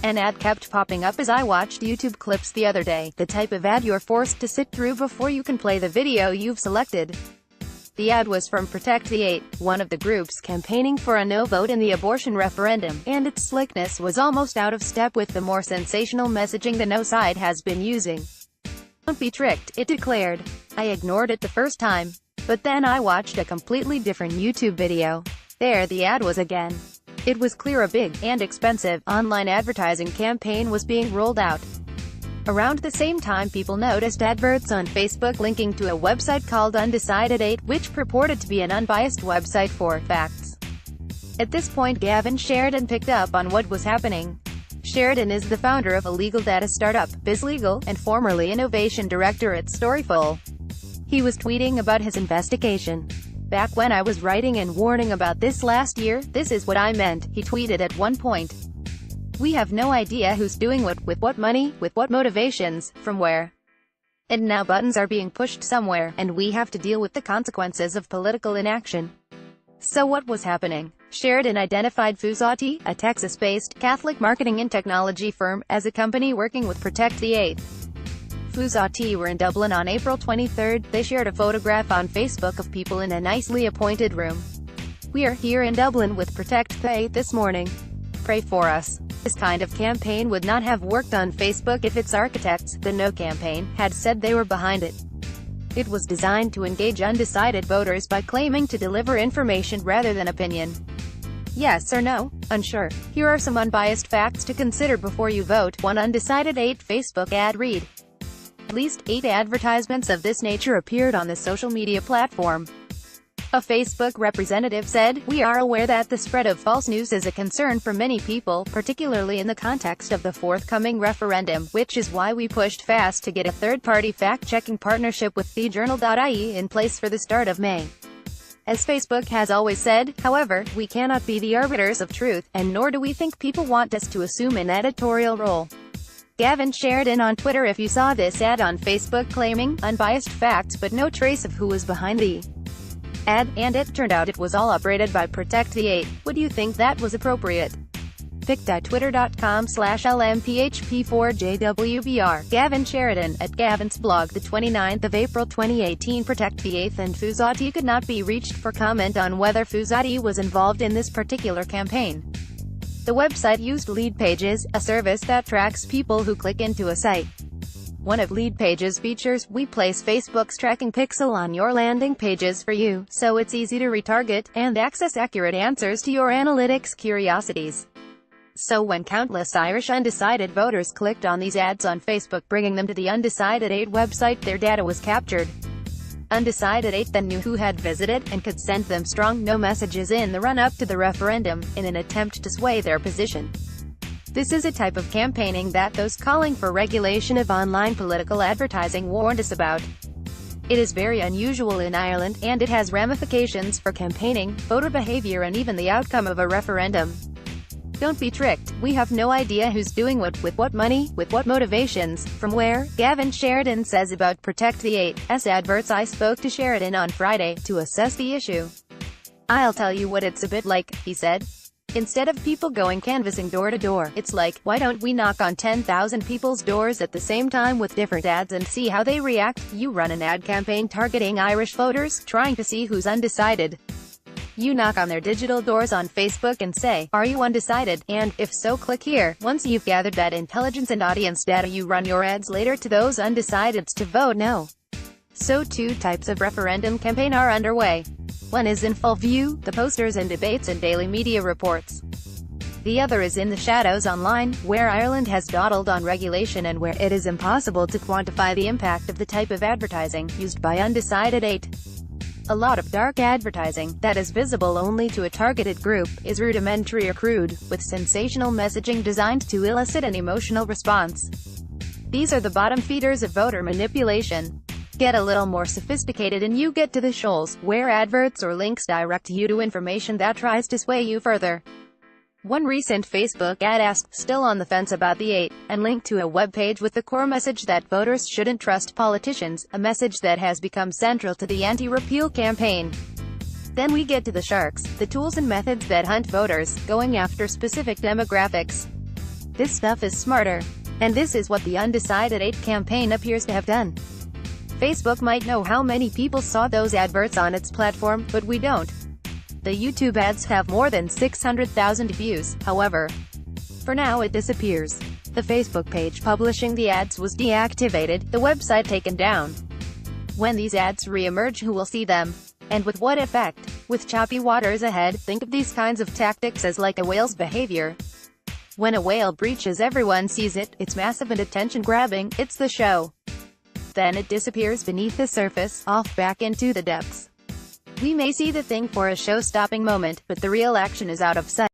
An ad kept popping up as I watched YouTube clips the other day, the type of ad you're forced to sit through before you can play the video you've selected. The ad was from Protect the 8, one of the groups campaigning for a no vote in the abortion referendum, and its slickness was almost out of step with the more sensational messaging the no side has been using. "Don't be tricked," it declared. "I ignored it the first time. But then I watched a completely different YouTube video. There the ad was again." It was clear a big, and expensive, online advertising campaign was being rolled out. Around the same time people noticed adverts on Facebook linking to a website called Undecided 8, which purported to be an unbiased website for facts. At this point Gavin Sheridan picked up on what was happening. Sheridan is the founder of a legal data startup, BizLegal, and formerly innovation director at Storyful. He was tweeting about his investigation. "Back when I was writing and warning about this last year, this is what I meant," he tweeted at one point. "We have no idea who's doing what, with what money, with what motivations, from where. And now buttons are being pushed somewhere, and we have to deal with the consequences of political inaction." So what was happening? Sheridan identified Fuzati, a Texas-based, Catholic marketing and technology firm, as a company working with Protect the 8. Fuzati were in Dublin on April 23. They shared a photograph on Facebook of people in a nicely appointed room. "We are here in Dublin with Protect the 8 this morning. Pray for us." This kind of campaign would not have worked on Facebook if its architects, the No campaign, had said they were behind it. It was designed to engage undecided voters by claiming to deliver information rather than opinion. Yes or no? Unsure? Here are some unbiased facts to consider before you vote. 1 Undecided 8 Facebook ad read. At least 8 advertisements of this nature appeared on the social media platform. A Facebook representative said, "We are aware that the spread of false news is a concern for many people, particularly in the context of the forthcoming referendum, which is why we pushed fast to get a third-party fact-checking partnership with thejournal.ie in place for the start of May. As Facebook has always said, however, we cannot be the arbiters of truth, and nor do we think people want us to assume an editorial role." Gavin Sheridan on Twitter. If you saw this ad on Facebook claiming unbiased facts but no trace of who was behind the ad, and it turned out it was all operated by Protect the 8, would you think that was appropriate? pic.twitter.com/lmphp4jwbr. Gavin Sheridan, at Gavin's blog. The 29th of April 2018. Protect the 8 and Fuzati could not be reached for comment on whether Fuzati was involved in this particular campaign. The website used Lead Pages, a service that tracks people who click into a site. One of Lead Pages' features, we place Facebook's tracking pixel on your landing pages for you, so it's easy to retarget, and access accurate answers to your analytics curiosities. So when countless Irish undecided voters clicked on these ads on Facebook bringing them to the Undecided 8 website, their data was captured. Undecided 8 then knew who had visited, and could send them strong no messages in the run-up to the referendum, in an attempt to sway their position. This is a type of campaigning that those calling for regulation of online political advertising warned us about. It is very unusual in Ireland, and it has ramifications for campaigning, voter behavior and even the outcome of a referendum. Don't be tricked. We have no idea who's doing what, with what money, with what motivations, from where, Gavin Sheridan says about Protect the 8's adverts. I spoke to Sheridan on Friday, to assess the issue. "I'll tell you what it's a bit like," he said. "Instead of people going canvassing door to door, it's like, why don't we knock on 10,000 people's doors at the same time with different ads and see how they react? You run an ad campaign targeting Irish voters, trying to see who's undecided. You knock on their digital doors on Facebook and say, 'Are you undecided?' And, if so, click here. Once you've gathered that intelligence and audience data, you run your ads later to those undecideds to vote no." So 2 types of referendum campaign are underway. One is in full view, the posters and debates and daily media reports. The other is in the shadows online, where Ireland has dawdled on regulation and where it is impossible to quantify the impact of the type of advertising used by Undecided 8. A lot of dark advertising, that is visible only to a targeted group, is rudimentary or crude, with sensational messaging designed to elicit an emotional response. These are the bottom feeders of voter manipulation. Get a little more sophisticated and you get to the shoals, where adverts or links direct you to information that tries to sway you further. One recent Facebook ad asked, "Still on the fence about the 8, and linked to a web page with the core message that voters shouldn't trust politicians, a message that has become central to the anti-repeal campaign. Then we get to the sharks, the tools and methods that hunt voters, going after specific demographics. This stuff is smarter. And this is what the Undecided 8 campaign appears to have done. Facebook might know how many people saw those adverts on its platform, but we don't. The YouTube ads have more than 600,000 views, however. For now it disappears. The Facebook page publishing the ads was deactivated, the website taken down. When these ads re-emerge, who will see them? And with what effect? With choppy waters ahead, think of these kinds of tactics as like a whale's behavior. When a whale breaches, everyone sees it, it's massive and attention-grabbing, it's the show. Then it disappears beneath the surface, off back into the depths. We may see the thing for a show-stopping moment, but the real action is out of sight.